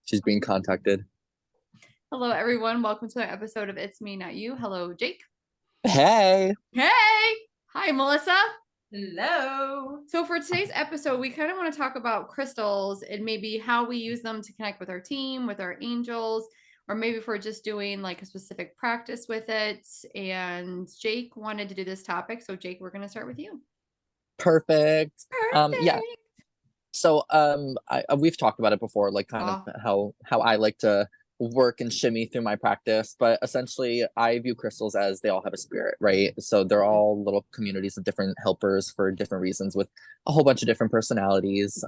She's being contacted. Hello, everyone. Welcome to another episode of It's Me, Not You. Hello, Jake. Hey. Hey. Hi, Melissa. Hello. So for today's episode, we kind of want to talk about crystals and maybe how we use them to connect with our team, with our angels, or maybe if we're just doing like a specific practice with it. And Jake wanted to do this topic. So Jake, we're going to start with you. Perfect. Yeah. Perfect. So we've talked about it before, like kind of how I like to work and shimmy through my practice, but essentially I view crystals as they all have a spirit, right? So they're all little communities of different helpers for different reasons with a whole bunch of different personalities.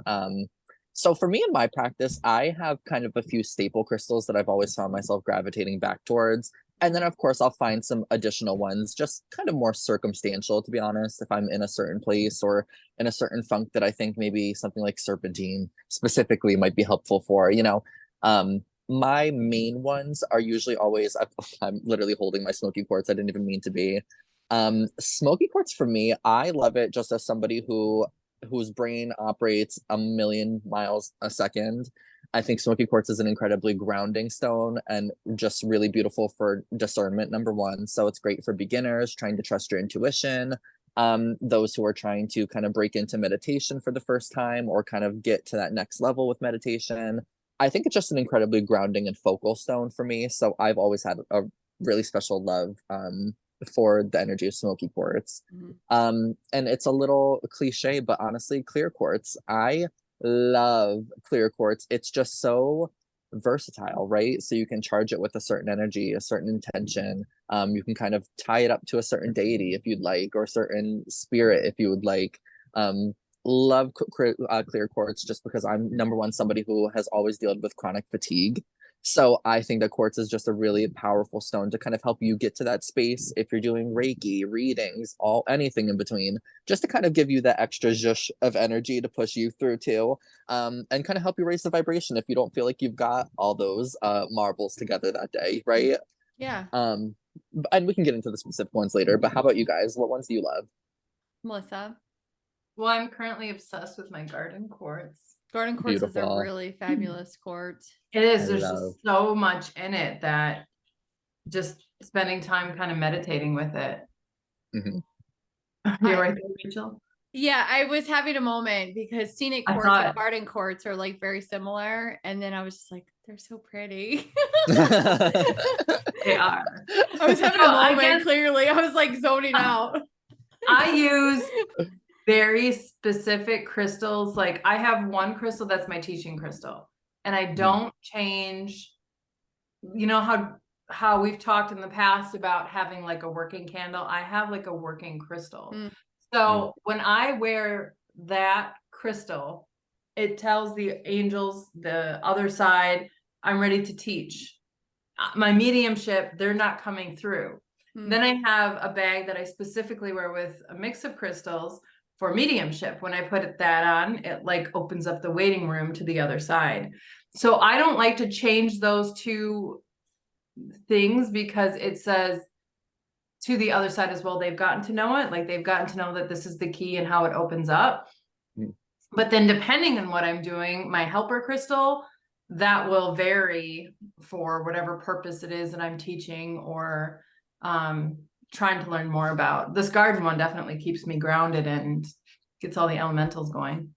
So for me in my practice, I have kind of a few staple crystals that I've always found myself gravitating back towards. And then, of course, I'll find some additional ones, just kind of more circumstantial, to be honest, if I'm in a certain place or in a certain funk that I think maybe something like serpentine specifically might be helpful for. My main ones are usually always, I'm literally holding my smoky quartz. I didn't even mean to be. Smoky quartz for me, I love it just as somebody whose brain operates a million miles a second. I think smoky quartz is an incredibly grounding stone and just really beautiful for discernment, number one. So it's great for beginners trying to trust your intuition, those who are trying to kind of break into meditation for the first time or kind of get to that next level with meditation. I think it's just an incredibly grounding and focal stone for me. So I've always had a really special love for the energy of smoky quartz. And it's a little cliche, but honestly, clear quartz. I love clear quartz. It's just so versatile, right? So you can charge it with a certain energy, a certain intention. You can kind of tie it up to a certain deity if you'd like, or certain spirit if you would like. Love clear quartz just because I'm number one somebody who has always dealt with chronic fatigue. So I think that quartz is just a really powerful stone to kind of help you get to that space if you're doing Reiki, readings, anything in between, just to kind of give you that extra zhush of energy to push you through too, and kind of help you raise the vibration if you don't feel like you've got all those marbles together that day, right? Yeah. And we can get into the specific ones later, but how about you guys? What ones do you love? Melissa. Well, I'm currently obsessed with my garden quartz. Garden quartz is a Beautiful. really fabulous quartz. It is. There's just so much in it that just spending time kind of meditating with it. You're right there, Rachel. Yeah, I was having a moment because scenic quartz and garden quartz are like very similar. And then I was just like, they're so pretty. They are. I was having a moment, clearly. I was like zoning out. I use very specific crystals. Like I have one crystal that's my teaching crystal. And I don't change, you know how we've talked in the past about having like a working candle. I have like a working crystal. So when I wear that crystal, it tells the angels, the other side, I'm ready to teach. My mediumship, they're not coming through. Then I have a bag that I specifically wear with a mix of crystals for mediumship. When I put that on, it like opens up the waiting room to the other side. So I don't like to change those two things because it says to the other side as well, they've gotten to know it. Like they've gotten to know that this is the key and how it opens up. But then depending on what I'm doing, my helper crystal, that will vary for whatever purpose it is that I'm teaching or trying to learn more about. This garden one definitely keeps me grounded and gets all the elementals going.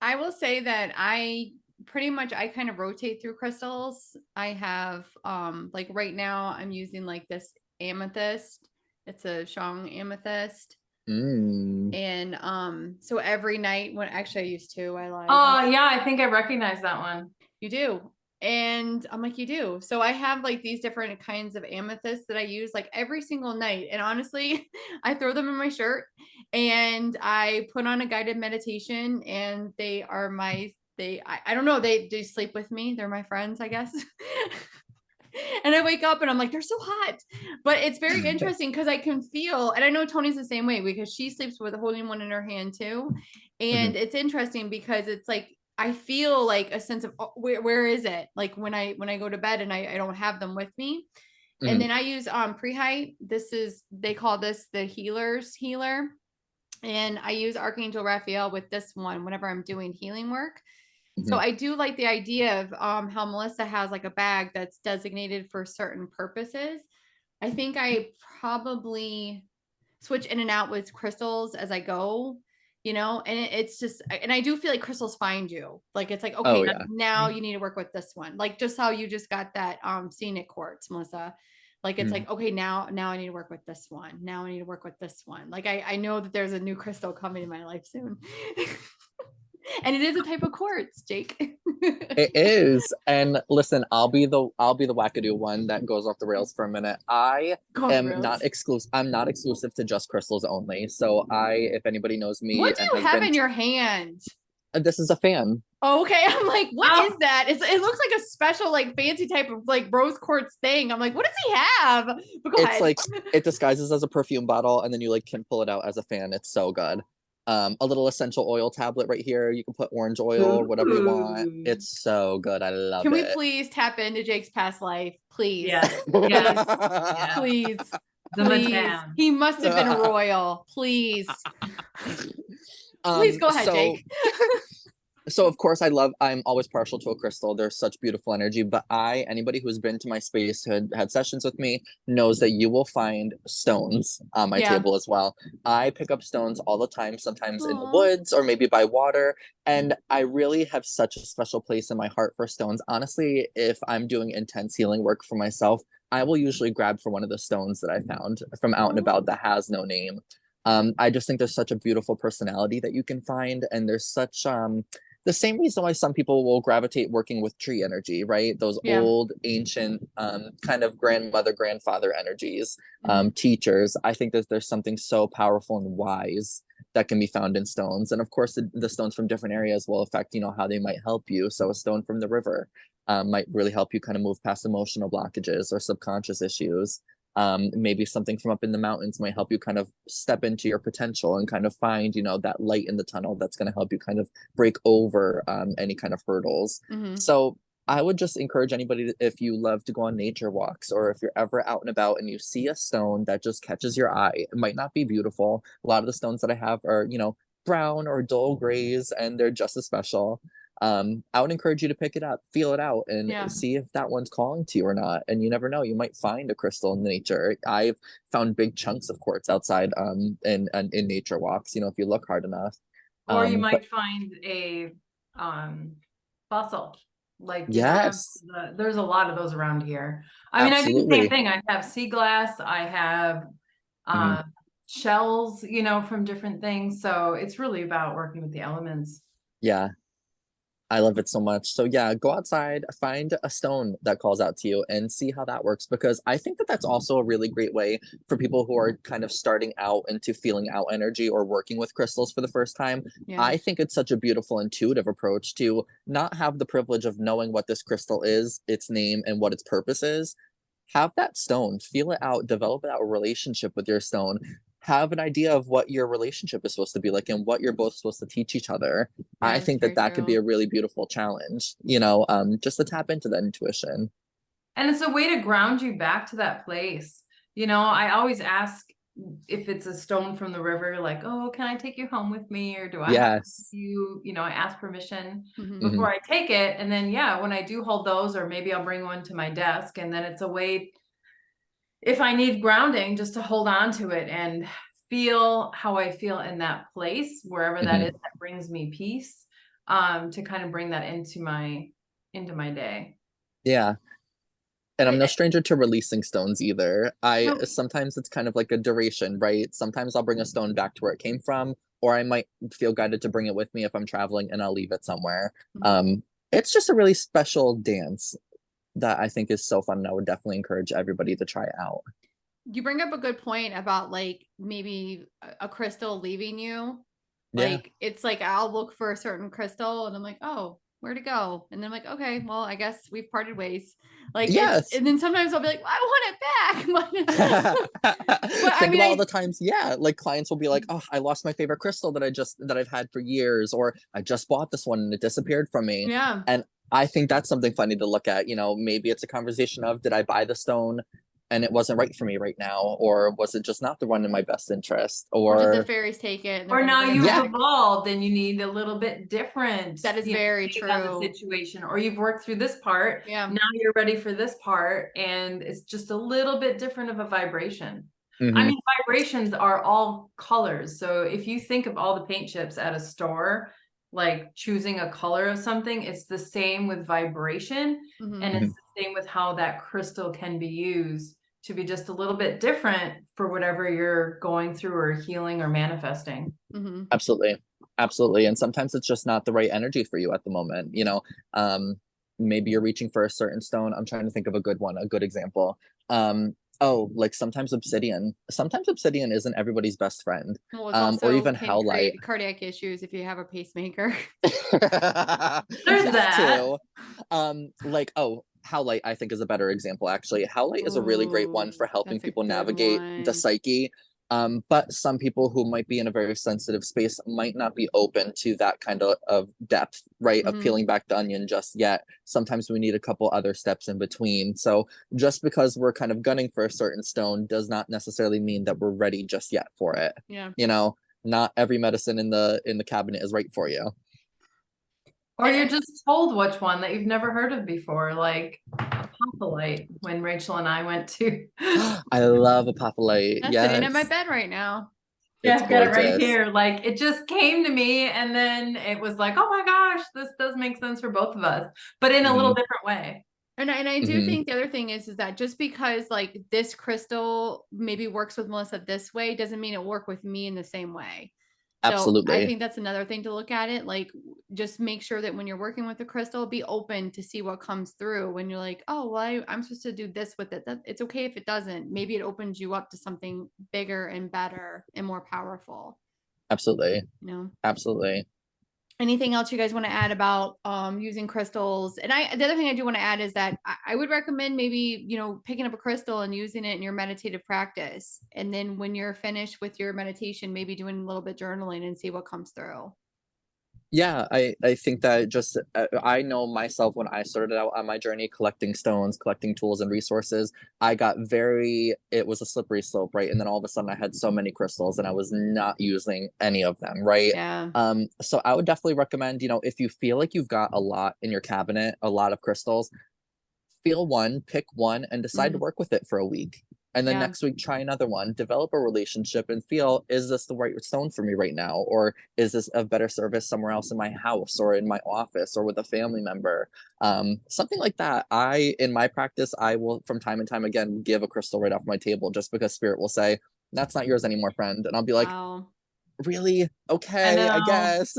I will say that I kind of rotate through crystals. I have like right now I'm using like this amethyst. It's a Shang amethyst. And so every night when actually I used to, I like, oh yeah, I think I recognize that one. You do. And I'm like, you do. So I have like these different kinds of amethysts that I use like every single night. And honestly, I throw them in my shirt and I put on a guided meditation and they are I don't know, they sleep with me. They're my friends, I guess. And I wake up and I'm like, they're so hot. But it's very interesting because I can feel, and I know Tony's the same way because she sleeps with holding one in her hand too. And it's interesting because it's like, I feel like a sense of where is it? Like when I go to bed and I don't have them with me. And then I use Prehite. They call this the healer's healer. And I use Archangel Raphael with this one whenever I'm doing healing work. So I do like the idea of how Melissa has like a bag that's designated for certain purposes. I think I probably switch in and out with crystals as I go, and it's just, and I do feel like crystals find you. Like it's like, okay, Oh yeah. now you need to work with this one. Like just how you just got that scenic quartz, Melissa. Like it's like, okay, now I need to work with this one. Now I need to work with this one. Like I know that there's a new crystal coming in my life soon. And it is a type of quartz, Jake. It is. And listen, I'll be the wackadoo one that goes off the rails for a minute. I am not exclusive. I'm not exclusive to just crystals only. So if anybody knows me What do and you has have been, in your hand? this is a fan. Oh, okay. I'm like, what is that? It looks like a special, like fancy type of like rose quartz thing. I'm like, what does he have? But go It's ahead. like it disguises as a perfume bottle, and then you like can pull it out as a fan. It's so good. A little essential oil tablet right here. You can put orange oil or whatever you want. It's so good. I love Can we it. please tap into Jake's past life? Please. Yes. Please. Yeah. Please. The Please. Matan. He must have been royal. Please. Please go ahead, Jake. So of course I'm always partial to a crystal. There's such beautiful energy, but anybody who's been to my space, who had sessions with me, knows that you will find stones on my table as well. I pick up stones all the time, sometimes in the woods or maybe by water. And I really have such a special place in my heart for stones. Honestly, if I'm doing intense healing work for myself, I will usually grab for one of the stones that I found from out and about that has no name. I just think there's such a beautiful personality that you can find, and there's such the same reason why some people will gravitate working with tree energy, right? Those old, ancient, kind of grandmother, grandfather energies, teachers. I think that there's something so powerful and wise that can be found in stones. And of course, the stones from different areas will affect, how they might help you. So a stone from the river might really help you kind of move past emotional blockages or subconscious issues. Maybe something from up in the mountains might help you kind of step into your potential and kind of find that light in the tunnel that's going to help you kind of break over any kind of hurdles. So I would just encourage anybody if you love to go on nature walks, or if you're ever out and about and you see a stone that just catches your eye. It might not be beautiful. A lot of the stones that I have are brown or dull grays, and they're just as special. I would encourage you to pick it up, feel it out, and see if that one's calling to you or not. And you never know, you might find a crystal in nature. I've found big chunks of quartz outside in nature walks, if you look hard enough. Or you might find a fossil. Like there's a lot of those around here. I mean, I do the same thing. I have sea glass, I have shells, from different things. So it's really about working with the elements. Yeah. I love it so much. So yeah, go outside, find a stone that calls out to you and see how that works, because I think that that's also a really great way for people who are kind of starting out into feeling out energy or working with crystals for the first time. I think it's such a beautiful intuitive approach to not have the privilege of knowing what this crystal is, its name, and what its purpose is. Have that stone, feel it out, develop that relationship with your stone. Have an idea of what your relationship is supposed to be like and what you're both supposed to teach each other. I think that could be a really beautiful challenge, just to tap into that intuition. And it's a way to ground you back to that place. I always ask if it's a stone from the river, like, oh, can I take you home with me? Or do I have you, I ask permission before I take it. And then, when I do hold those, or maybe I'll bring one to my desk, and then it's a way, if I need grounding, just to hold on to it and feel how I feel in that place, wherever that is, that brings me peace, to kind of bring that into my day. Yeah. And I'm no stranger to releasing stones either. Sometimes it's kind of like a duration, right? Sometimes I'll bring a stone back to where it came from, or I might feel guided to bring it with me if I'm traveling, and I'll leave it somewhere. It's just a really special dance that I think is so fun, and I would definitely encourage everybody to try it out. You bring up a good point about like maybe a crystal leaving you. Like it's like I'll look for a certain crystal and I'm like, oh, where'd it go? And then I'm like, okay, well, I guess we've parted ways. Like and then sometimes I'll be like, well, I want it back. But think about all the times, like clients will be like, oh, I lost my favorite crystal that I've had for years, or I just bought this one and it disappeared from me. And I think that's something funny to look at. Maybe it's a conversation of, did I buy the stone and it wasn't right for me right now, or was it just not the one in my best interest, Or did the or fairies take it? Or now you've Yeah. evolved and you need a little bit different. That is very take on the true. situation, or you've worked through this part. Yeah. Now you're ready for this part, and it's just a little bit different of a vibration. I Mhm. mean, vibrations are all colors. So if you think of all the paint chips at a store, like choosing a color of something, it's the same with vibration. Mhm. And it's the same with how that crystal can be used to be just a little bit different for whatever you're going through or healing or manifesting. Mhm. Absolutely. Absolutely. And sometimes it's just not the right energy for you at the moment. You know, maybe you're reaching for a certain stone. I'm trying to think of a good one, a good example. Like sometimes obsidian. Sometimes obsidian isn't everybody's best friend. Well, it's also Or even can howlite. create cardiac issues if you have a pacemaker. There's that. too. Howlite I think is a better example actually. Howlite is a really great one Ooh, for helping that's a people good navigate the one. psyche. But some people who might be in a very sensitive space might not be open to that kind of depth, right? Of Mhm. peeling back the onion just yet. Sometimes we need a couple other steps in between. So just because we're kind of gunning for a certain stone does not necessarily mean that we're ready just yet for it. Yeah. You know, not every medicine in the cabinet is right for you. Or you're just told which one that you've never heard of before, like apophyllite, when Rachel and I went to. I love apophyllite. That's Yes. sitting in my bed right now. Yeah, It's I've got it right gorgeous. here. Like it just came to me, and then it was like, oh my gosh, this does make sense for both of us, but in a little different way. And I do Mhm. think the other thing is that just because like this crystal maybe works with Melissa this way doesn't mean it work with me in the same way. So I Absolutely. think that's another thing to look at it. Like just make sure that when you're working with the crystal, be open to see what comes through when you're like, oh, well, I'm supposed to do this with it. It's okay if it doesn't. Maybe it opens you up to something bigger and better and more powerful. Absolutely. You know? Absolutely. Anything else you guys want to add about using crystals? And the other thing I do want to add is that I would recommend maybe, picking up a crystal and using it in your meditative practice. And then when you're finished with your meditation, maybe doing a little bit journaling and see what comes through. Yeah, I think that just I know myself when I started out on my journey collecting stones, collecting tools and resources, it was a slippery slope, right? And then all of a sudden I had so many crystals and I was not using any of them, right? Yeah. So I would definitely recommend, if you feel like you've got a lot in your cabinet, a lot of crystals, pick one and decide to work with it for a week. And then next week, try another one, develop a relationship and feel, is this the right stone for me right now? Or is this of better service somewhere else in my house or in my office or with a family member? Something like that. In my practice, I will from time and time again, give a crystal right off my table just because spirit will say, that's not yours anymore, friend. And I'll be like, Wow. really? Okay, I know. guess.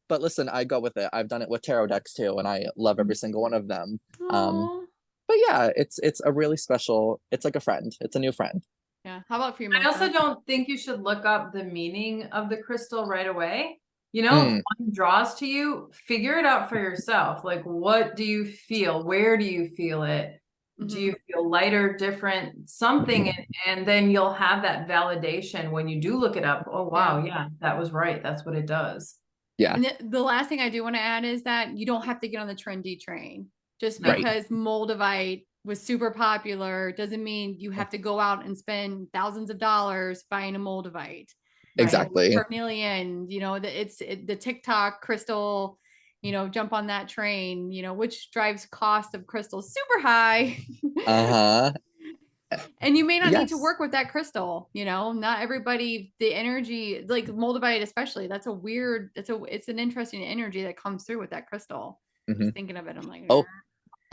But listen, I go with it. I've done it with tarot decks too, and I love every single one of them. Aw. But yeah, it's a really special, it's like a friend. It's a new friend. Yeah. How about for you, I Melissa? also don't think you should look up the meaning of the crystal right away. If Mm. one draws to you, figure it out for yourself. Like, what do you feel? Where do you feel it? Do you feel lighter, different, something? And then you'll have that validation when you do look it up. Oh, wow. Yeah, that was right. That's what it does. Yeah. And the last thing I do want to add is that you don't have to get on the trendy train. Just Right. because Moldavite was super popular doesn't mean you have to go out and spend thousands of dollars buying a Moldavite. Exactly. Carnelian, it's the TikTok crystal, jump on that train, which drives cost of crystals super high. Uh-huh. And you may not need to Yes. work with that crystal, not everybody, the energy, like Moldavite, especially, it's an interesting energy that comes through with that crystal. Just thinking of it, I'm like, Oh,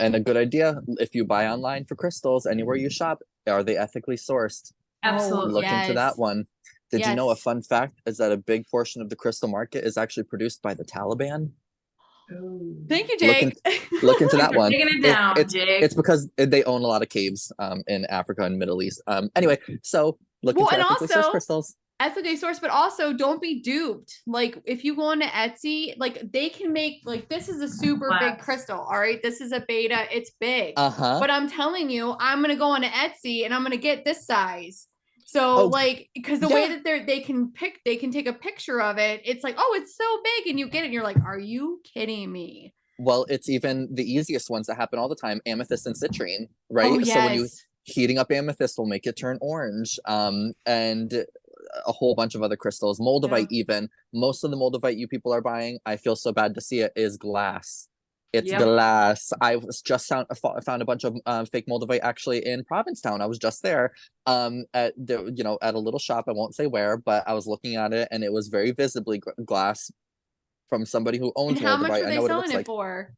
and a good idea. If you buy online for crystals, anywhere you shop, are they ethically sourced? Absolutely. Look into that one. Did you know a Yes. fun fact is that a big portion of the crystal market is actually produced by the Taliban? Thank you, Jake. Look into that one. Taking it down, Jake. It's because they own a lot of caves in Africa and Middle East. Anyway, so look into ethically sourced crystals. Ethically sourced, but also don't be duped. Like if you go into Etsy, like they can make, like, this is a super big crystal. All right, this is a beta. It's big. But I'm telling you, I'm gonna go onto Etsy and I'm gonna get this size. So because the way that they can take a picture of it, it's like, oh, it's so big, and you get it, and you're like, are you kidding me? Well, it's even the easiest ones that happen all the time, amethyst and citrine, right? Oh, So when you yes. heating up amethyst will make it turn orange. And a whole bunch of other crystals, moldavite even. Most of the moldavite you people are buying, I feel so bad to see it, is glass. It's glass. I was just found a bunch of fake moldavite actually in Provincetown. I was just there at the, you know, at a little shop. I won't say where, but I was looking at it and it was very visibly glass from somebody who And owns how much moldavite. were I they know what it selling looks it like. for?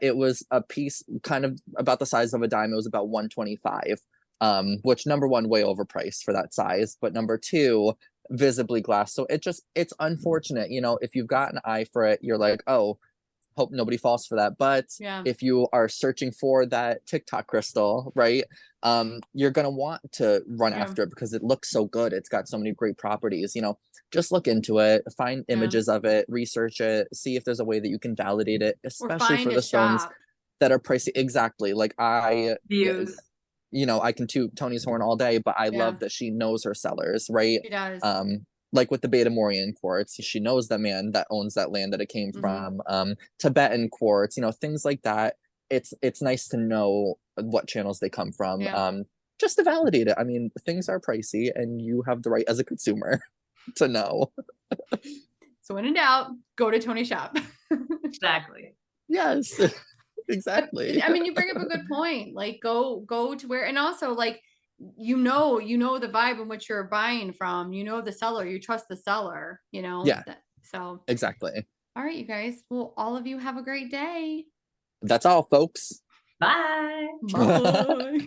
It was a piece kind of about the size of a dime. It was about 125, which number one, way overpriced for that size, but number two, visibly glass. So it's unfortunate, you know, if you've got an eye for it, you're like, oh, hope nobody falls for that. But if you are searching for that TikTok crystal, right, you're gonna want to run after it because it looks so good. It's got so many great properties. You know, just look into it, find images of it, research it, see if there's a way that you can validate it, especially for the stones that are pricey. Exactly. Like Views. you know, I can toot Tony's horn all day, but I love that she knows her sellers, right? She does. Like with the Beta Morian quartz, she knows the man that owns that land that it came from. Tibetan quartz, you know, things like that. It's nice to know what channels they come from. Just to validate it. I mean, things are pricey, and you have the right as a consumer to know. So when in doubt, go to Tony's shop. Exactly. Yes. Exactly. I mean, you bring up a good point. Like go to where, and also like you know the vibe in which you're buying from. You know the seller. You trust the seller. You know. Yeah. So exactly. All right, you guys. Well, all of you have a great day. That's all, folks. Bye. Bye.